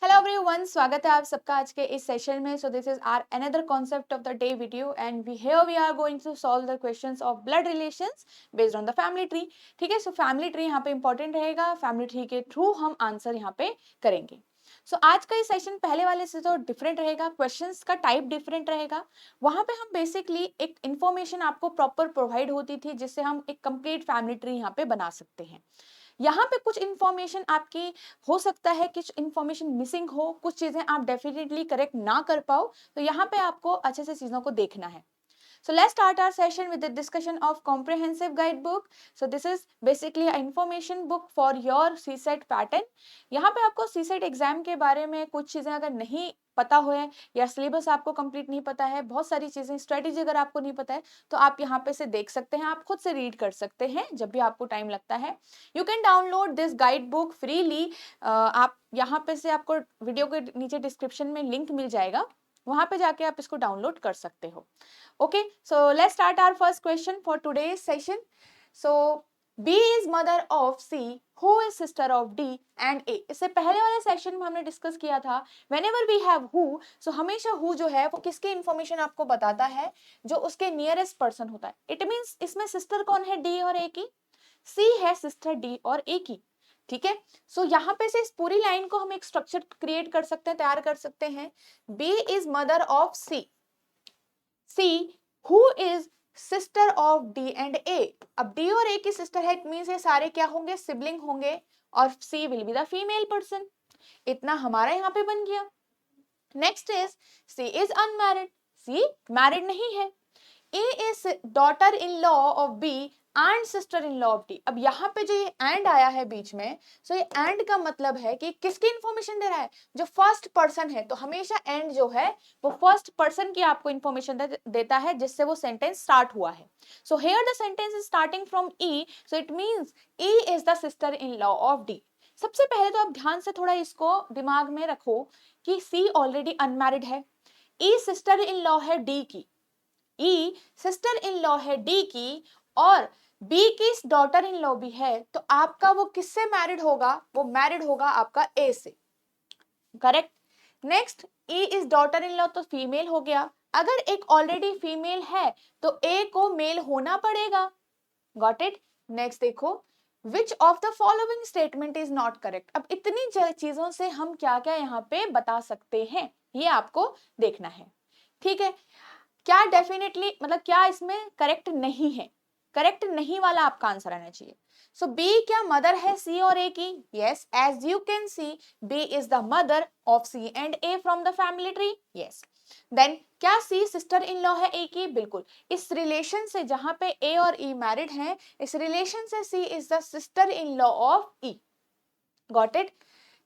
Hello everyone, स्वागत है आप सबका आज के इस सेशन में। So this is our another concept of the day video and we are going to solve the questions of blood relations based on the family tree. ठीक है, सो फैमिली ट्री यहाँ पे इंपॉर्टेंट रहेगा। Family tree के through हम answer यहाँ पे करेंगे। सो आज का ये सेशन पहले वाले से तो डिफरेंट रहेगा, क्वेश्चंस का टाइप डिफरेंट रहेगा। वहां पे हम बेसिकली एक इंफॉर्मेशन आपको प्रॉपर प्रोवाइड होती थी जिससे हम एक कंप्लीट फैमिली ट्री यहाँ पे बना सकते हैं। यहाँ पे कुछ इंफॉर्मेशन आपकी हो सकता है, कुछ इंफॉर्मेशन मिसिंग हो, कुछ चीजें आप डेफिनेटली करेक्ट ना कर पाओ, तो यहाँ पे आपको अच्छे से चीजों को देखना है। So let's start our session with the discussion of comprehensive guidebook. So this is basically a information book for your CSET pattern. यहाँ पे आपको CSET एग्जाम के बारे में कुछ चीजें अगर नहीं पता हो या सिलेबस आपको कंप्लीट नहीं पता है, बहुत सारी चीजें, स्ट्रेटेजी अगर आपको नहीं पता है, तो आप यहाँ पे से देख सकते हैं, आप खुद से रीड कर सकते हैं जब भी आपको टाइम लगता है। You can download this guide book freely. आप यहाँ पे से, आपको वीडियो के नीचे डिस्क्रिप्शन में लिंक मिल जाएगा, वहां पे जाके आप इसको डाउनलोड कर सकते हो। Okay, so let's start our first question for today's session. So B is mother of C, who is sister of D and A. इससे पहले वाले सेशन में हमने डिस्कस किया था whenever we have who, so हमेशा who जो है वो किसकी इंफॉर्मेशन आपको बताता है, जो उसके नियरेस्ट पर्सन होता है। इट मीन्स इसमें सिस्टर कौन है, D और A की। C है सिस्टर D और A की। ठीक है, सो यहाँ पे से इस पूरी लाइन को हम एक स्ट्रक्चर क्रिएट कर सकते हैं, तैयार कर सकते हैं। B is mother of C. C, who is sister of D and A. अब D और A की सिस्टर है, इट मीन्स ये सारे क्या होंगे, सिबलिंग होंगे, और C will be the female person. इतना हमारा यहाँ पे बन गया। Next is C is unmarried. C married नहीं है। A is daughter in law of B and sister in law of D. अब यहाँ पे जो ये एंड आया है बीच में, सो ये एंड का मतलब है कि किसकी इंफॉर्मेशन दे रहा है, जो फर्स्ट पर्सन है। तो हमेशा एंड जो है वो फर्स्ट पर्सन की आपको इंफॉर्मेशन देता है जिससे वो सेंटेंस स्टार्ट हुआ है। So here the sentence is starting from E, so it means E is the sister in law of D। सबसे पहले तो आप ध्यान से थोड़ा इसको दिमाग में रखो कि C ऑलरेडी अनमैरिड है, E सिस्टर इन लॉ है D की, E सिस्टर इन लॉ है D की, और B की डॉटर इन लॉ भी है, तो आपका वो किससे मैरिड होगा, वो मैरिड होगा आपका A से। Correct. Next, E is daughter in law, तो फीमेल हो गया। अगर एक ऑलरेडी फीमेल है तो A को मेल होना पड़ेगा। Got it. नेक्स्ट देखो, which of the following statement is not correct. अब इतनी चीजों से हम क्या क्या यहाँ पे बता सकते हैं, ये आपको देखना है। ठीक है, क्या डेफिनेटली मतलब क्या इसमें करेक्ट नहीं है, करेक्ट नहीं वाला आपका आंसर आना चाहिए। सो बी क्या मदर है सी और ए की? Yes, as you can see B is the mother of C and A from the family tree. Yes. Then क्या सी सिस्टर इन लॉ है ए की? बिल्कुल। इस रिलेशन से जहां पे ए और ई मैरिड हैं, इस रिलेशन से C is the sister in law of E. Got it.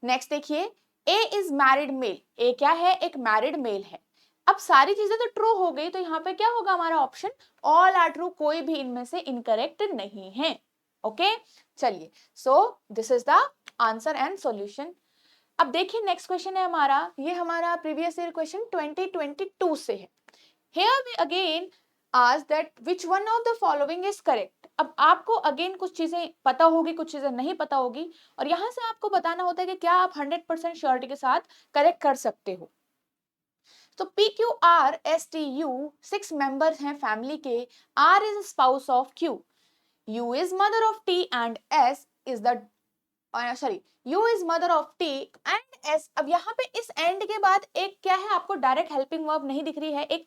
Next देखिए, A is married male, A क्या है, एक मैरिड मेल है। अब सारी चीजें तो ट्रू हो गई, तो यहाँ पे क्या होगा हमारा ऑप्शन, ऑल आर ट्रू, कोई भी इनमें से इनकरेक्ट नहीं है। ओके, चलिए, so this is the answer and solution. अब देखिए नेक्स्ट क्वेश्चन है हमारा, ये हमारा प्रीवियस ईयर क्वेश्चन 2022 से है। Here we again ask that which one of the following is correct. अब आपको अगेन कुछ चीजें पता होगी, कुछ चीजें नहीं पता होगी, और यहां से आपको बताना होता है कि क्या आप 100% श्योरिटी के साथ करेक्ट कर सकते हो। तो P Q R S T U 6 members हैं फैमिली के। R is spouse of Q, U is mother of T and S is the sorry, U is mother of T and S. अब यहाँ पे इस एंड के बाद एक क्या है, आपको डायरेक्ट हेल्पिंग वर्ब नहीं दिख रही है, एक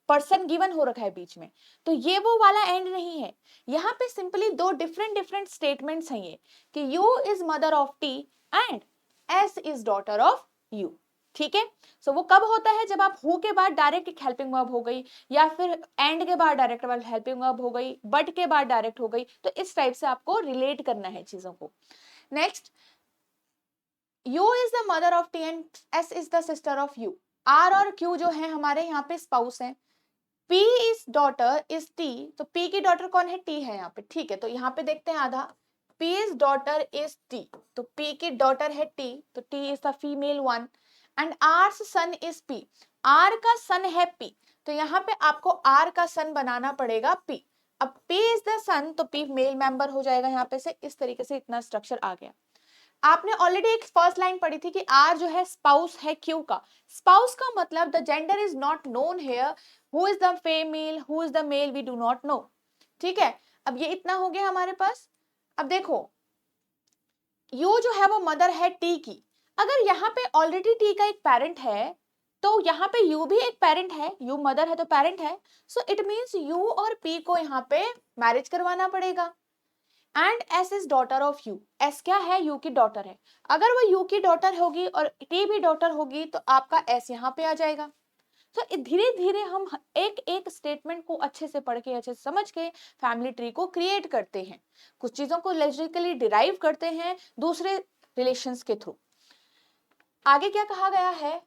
पर्सन गिवन हो रखा है बीच में, तो ये वो वाला एंड नहीं है। यहाँ पे सिंपली दो डिफरेंट स्टेटमेंट्स हैं ये, कि you is mother of T and S is daughter of you. ठीक है, सो वो कब होता है, जब आप हु के बाद डायरेक्ट एक हेल्पिंग वर्ब हो गई, या फिर एंड के बाद डायरेक्ट हेल्पिंग वर्ब हो गई, बट के बाद डायरेक्ट हो गई, तो इस टाइप से आपको रिलेट करना है चीजों को। Next, U is the mother of T and S is the sister of U. R और क्यू जो है हमारे यहाँ पे स्पाउस है। P is daughter is T, तो P की डॉटर कौन है, T है यहाँ पे। ठीक है, तो यहाँ पे देखते हैं आधा, P is daughter is T, तो P की डॉटर है T, तो T is the female one, and R son is P, R का सन है P, तो यहाँ पे आपको R का सन बनाना पड़ेगा P। अब P इज द सन, तो P मेल मेंबर हो जाएगा यहाँ पे से, इस तरीके से इतना स्ट्रक्चर आ गया। आपने ऑलरेडी एक फर्स्ट लाइन पढ़ी थी कि आर जो है स्पाउस है क्यू का। स्पाउस का मतलब the gender is not known here, who is the female who is the male we do not know. ठीक है, अब ये इतना हो गया हमारे पास। अब देखो यू जो है वो मदर है टी की, अगर यहाँ पे ऑलरेडी टी का एक पेरेंट है तो यहाँ पे यू भी एक पेरेंट है, यू मदर है तो पेरेंट है, सो इट मीन्स यू और पी को यहाँ पे मैरिज करवाना पड़ेगा। And S is daughter of you, S क्या है, यू की डॉटर है। अगर वो यू की डॉटर होगी और टी भी डॉटर होगी तो आपका एस यहाँ पे आ जाएगा। तो धीरे धीरे हम एक एक स्टेटमेंट को अच्छे से पढ़ के अच्छे से समझ के फैमिली ट्री को क्रिएट करते हैं, कुछ चीजों को लॉजिकली डिराइव करते हैं दूसरे रिलेशंस के थ्रू। आगे क्या कहा गया है,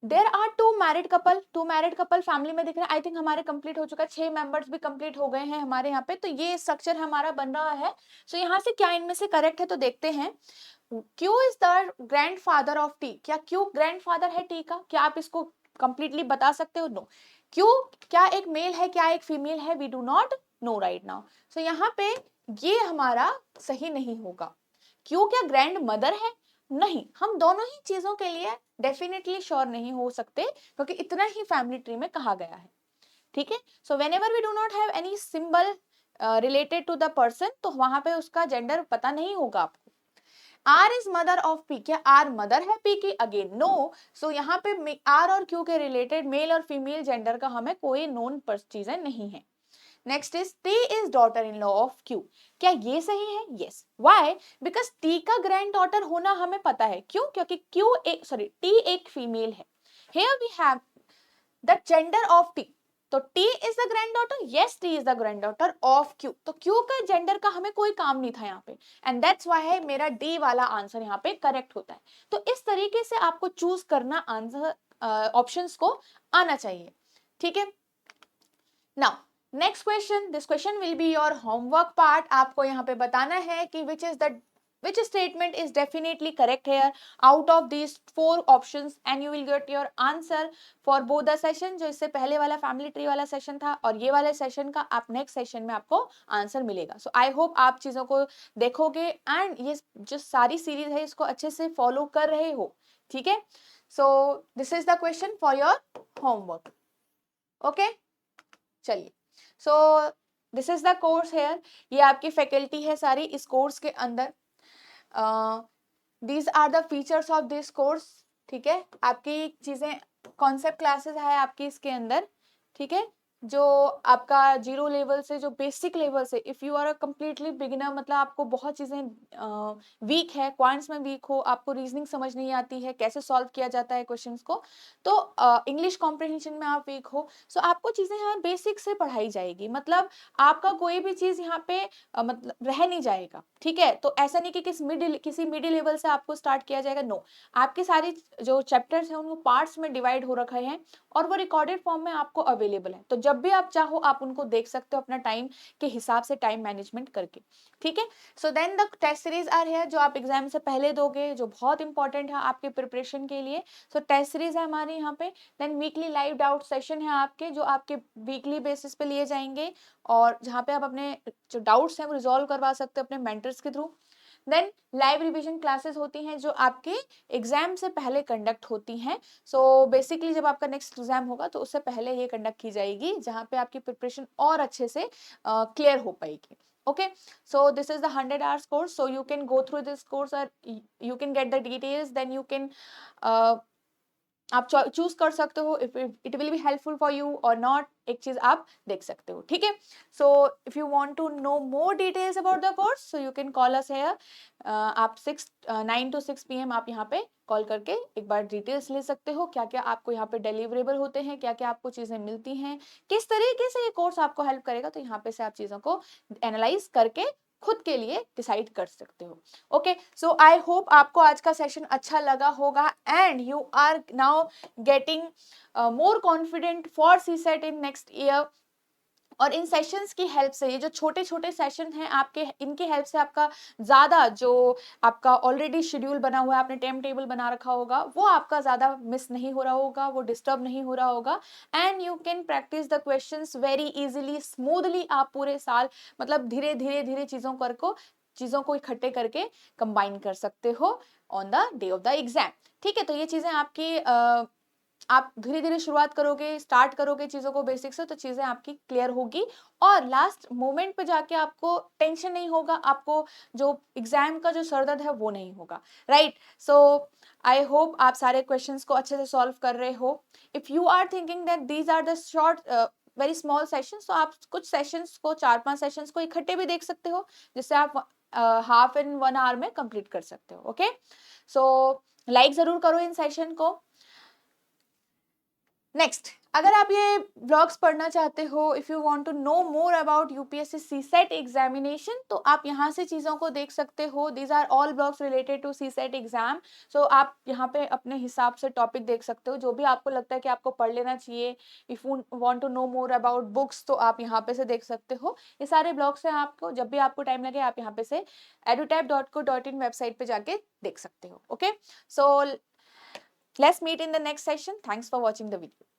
there are two married couple family में दिख रहे हैं। आई थिंक हमारे कंप्लीट हो चुका है, 6 मेंबर्स भी कंप्लीट हो गए हैं हमारे यहाँ पे, तो ये स्ट्रक्चर हमारा बन रहा है। सो यहाँ से क्या इनमें से करेक्ट है तो देखते हैं। Q is the grand father of T, क्या क्यू ग्रैंड फादर है टी का, क्या आप इसको कंप्लीटली बता सकते हो? नो। क्यू क्या एक मेल है, क्या एक फीमेल है? We do not know right now. So यहाँ पे ये हमारा सही नहीं होगा। क्यू क्या ग्रैंड मदर है? नहीं, हम दोनों ही चीजों के लिए डेफिनेटली श्योर नहीं हो सकते क्योंकि इतना ही फैमिली ट्री में कहा गया है। ठीक है, so whenever we do not have any symbol related to the person तो वहां पे उसका जेंडर पता नहीं होगा आपको। R is mother of P, क्या आर मदर है पी की? Again no. सो यहाँ पे आर और क्यू के रिलेटेड मेल और फीमेल जेंडर का हमें कोई नोन चीजें नहीं है। Next is T is daughter in law of Q, क्या ये सही है? यस। व्हाई? बिकॉज टी का ग्रैंड डॉटर होना हमें पता है, क्यों? क्योंकि क्यू एक टी एक फीमेल है। Here we have the gender of T, तो T is the granddaughter, yes T is the granddaughter of Q, तो क्यू का जेंडर का हमें कोई काम नहीं था यहाँ पे, एंड दैट्स व्हाई है मेरा डी वाला आंसर यहाँ पे करेक्ट होता है। तो इस तरीके से आपको चूज करना आंसर ऑप्शंस को आना चाहिए। ठीक है, now next question, this question will be your homework part. आपको यहाँ पे बताना है कि which statement is definitely correct here out of these 4 options and you will get your answer for both the session। जो इससे पहले वाला फैमिली ट्री वाला सेशन था और ये वाले सेशन का आप नेक्स्ट सेशन में आपको आंसर मिलेगा। सो आई होप आप चीजों को देखोगे एंड ये जो सारी सीरीज है इसको अच्छे से फॉलो कर रहे हो। ठीक है, so this is the question for your homework. Okay, चलिए, so this is the course here, ये आपकी फैकल्टी है सारी इस कोर्स के अंदर। These are the features of this course. ठीक है, आपकी चीजें कॉन्सेप्ट क्लासेस है आपकी इसके अंदर। ठीक है, जो आपका 0 लेवल से जो बेसिक लेवल से, if you are a completely beginner, मतलब आपको बहुत चीजें वीक है, क्वांट्स में वीक हो, आपको रीजनिंग समझ नहीं आती है, कैसे सॉल्व किया जाता है क्वेश्चंस को, तो इंग्लिश कॉम्प्रिहेंशन में आप वीक हो, सो आपको चीजें यहाँ बेसिक से पढ़ाई जाएगी। मतलब आपका कोई भी चीज यहाँ पे मतलब रह नहीं जाएगा। ठीक है, तो ऐसा नहीं कि किसी मिडिल लेवल से आपको स्टार्ट किया जाएगा, नो। आपके सारी जो चैप्टर्स हैं उनको पार्ट्स में डिवाइड हो रखे हैं और वो रिकॉर्डेड फॉर्म में आपको अवेलेबल है, तो जब भी आप चाहो आप उनको देख सकते हो अपना टाइम के हिसाब से, टाइम मैनेजमेंट करके। ठीक है, so then the test series are है जो आप एग्जाम से पहले दोगे, जो बहुत इंपॉर्टेंट है आपके प्रिपरेशन के लिए। सो टेस्ट सीरीज है हमारी यहाँ पे। Then weekly live doubt session है आपके, जो आपके वीकली बेसिस पे लिए जाएंगे और जहाँ पे आप अपने जो डाउट्स हैं वो रिजॉल्व करवा सकते हो अपने मेंटर्स के through. Then live revision classes होती हैं जो आपके एग्जाम से पहले कंडक्ट होती हैं। सो बेसिकली जब आपका नेक्स्ट एग्जाम होगा तो उससे पहले ये कंडक्ट की जाएगी, जहाँ पे आपकी प्रिपरेशन और अच्छे से क्लियर हो पाएगी। Okay, so this is the 100 hours course, so you can go through this course or you can get the details, then you can आप चूज कर सकते हो if it will be helpful for you or not, एक चीज आप देख सकते हो। ठीक है, so if you want to know more details about the course so you can call us here. आप 9 to 6 PM आप यहाँ पे कॉल करके एक बार डिटेल्स ले सकते हो, क्या क्या आपको यहाँ पे डिलीवरेबल होते हैं, क्या क्या आपको चीजें मिलती हैं, किस तरीके से ये कोर्स आपको हेल्प करेगा, तो यहाँ पे से आप चीजों को एनालाइज करके खुद के लिए डिसाइड कर सकते हो। ओके, सो आई होप आपको आज का सेशन अच्छा लगा होगा and you are now getting more confident for CSAT in next year. और इन सेशंस की हेल्प से, ये जो छोटे छोटे सेशन हैं आपके, इनकी हेल्प से आपका ज्यादा जो आपका ऑलरेडी शेड्यूल बना हुआ है, आपने टाइम टेबल बना रखा होगा, वो आपका ज्यादा मिस नहीं हो रहा होगा, वो डिस्टर्ब नहीं हो रहा होगा and you can practice the questions very easily, smoothly. आप पूरे साल मतलब धीरे धीरे धीरे चीजों को चीज़ों को इकट्ठे करके कंबाइन कर सकते हो on the day of the exam. ठीक है, तो ये चीज़ें आपकी आप धीरे-धीरे शुरुआत करोगे, स्टार्ट करोगे चीज़ों को बेसिक से, तो चीज़ें आपकी क्लियर होगी और लास्ट मोमेंट पे जाके आपको टेंशन नहीं होगा, आपको जो एग्ज़ाम का जो सर दर्द है वो नहीं होगा, राइट? सो आई होप आप सारे क्वेश्चंस को अच्छे से सॉल्व कर रहे हो। If you are thinking that these are the short very small sessions, तो आप कुछ सेशंस को 4-5 सेशंस को इकट्ठे भी देख सकते हो, जिससे आप हाफ इन 1 आवर में कंप्लीट कर सकते हो, ओके? सो लाइक ज़रूर करो इन सेशन को। नेक्स्ट, अगर आप ये ब्लॉग्स पढ़ना चाहते हो, if you want to know more about UPSC CSAT examination, तो आप यहाँ से चीज़ों को देख सकते हो। These are all blogs related to CSAT exam. So आप यहाँ पे अपने हिसाब से टॉपिक देख सकते हो, जो भी आपको लगता है कि आपको पढ़ लेना चाहिए। If you want to know more about books, तो आप यहाँ पे से देख सकते हो। ये सारे ब्लॉग्स हैं, आपको जब भी आपको टाइम लगे आप यहाँ पे से edutap.co.in वेबसाइट पे जाके देख सकते हो, okay? So let's meet in the next session. Thanks for watching the video.